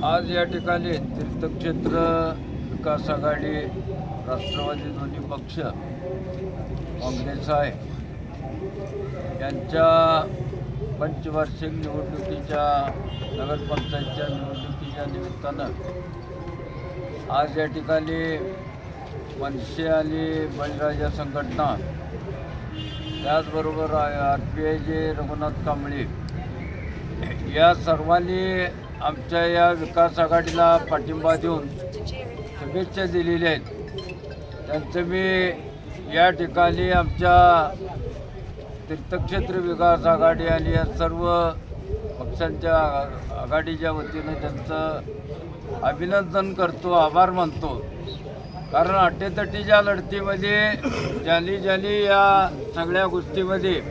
आज या ठिकाणी तीर्थक्षेत्र विकास आघाडी राष्ट्रवादी दोन्ही पक्ष काँग्रेस आहे यांच्या पंचवार्षिक निवडणुकीच्या नगरपंचायतच्या निवडणुकीच्या निमित्तानं आज या ठिकाणी मनसे आणि बळीराजा संघटना त्याचबरोबर RPIचे रघुनाथ कांबळे या सर्वांनी आमच्या या विकास आघाडीला पाठिंबा देऊन शुभेच्छा दिलेल्या आहेत। त्यांचं मी या ठिकाणी आमच्या तीर्थक्षेत्र विकास आघाडी आणि या सर्व पक्षांच्या आघाडीच्या वतीनं त्यांचं अभिनंदन करतो, आभार मानतो। कारण अटीतटीच्या लढतीमध्ये ज्यांनी या सगळ्या गोष्टीमध्ये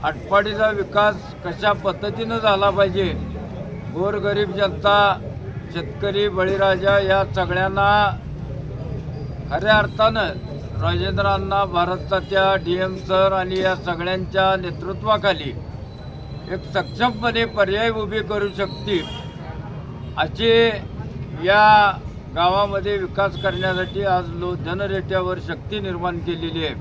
आटपाडीचा विकास कशा पद्धतीनं झाला पाहिजे, गोरगरीब जनता, शेतकरी, बळीराजा या सगळ्यांना खऱ्या अर्थानं राजेंद्र अण्णा भारताच्या DM सर आणि या सगळ्यांच्या नेतृत्वाखाली एक सक्षमपणे पर्याय उभी करू शकते अशी या गावामध्ये विकास करण्यासाठी आज जनरेट्यावर शक्ती निर्माण केलेली आहे।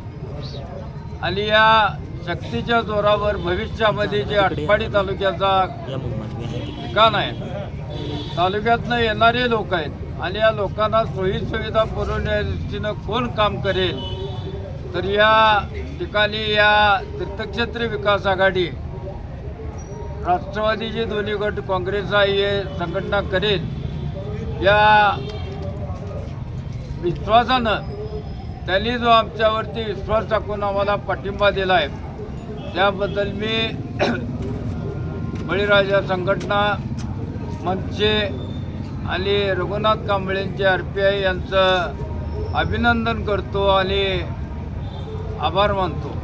आणि या शक्तीच्या जोरावर भविष्यामध्ये जे आटपाडी तालुक्याचा ठिकाण आहे, तालुक्यातनं येणारे लोक आहेत आणि या लोकांना सोयीसुविधा पुरवण्याच्या दृष्टीनं कोण काम करेल, तर या ठिकाणी या तीर्थक्षेत्र विकास आघाडी राष्ट्रवादीचे दोन्ही गट काँग्रेस हे संघटना करेल या विश्वासानं त्यांनी जो आमच्यावरती विश्वास टाकून आम्हाला पाठिंबा दिला आहे त्याबद्दल मी बळीराजा संघटना, मनसे आणि रघुनाथ कांबळेंचे RPI यांचं अभिनंदन करतो आणि आभार मानतो।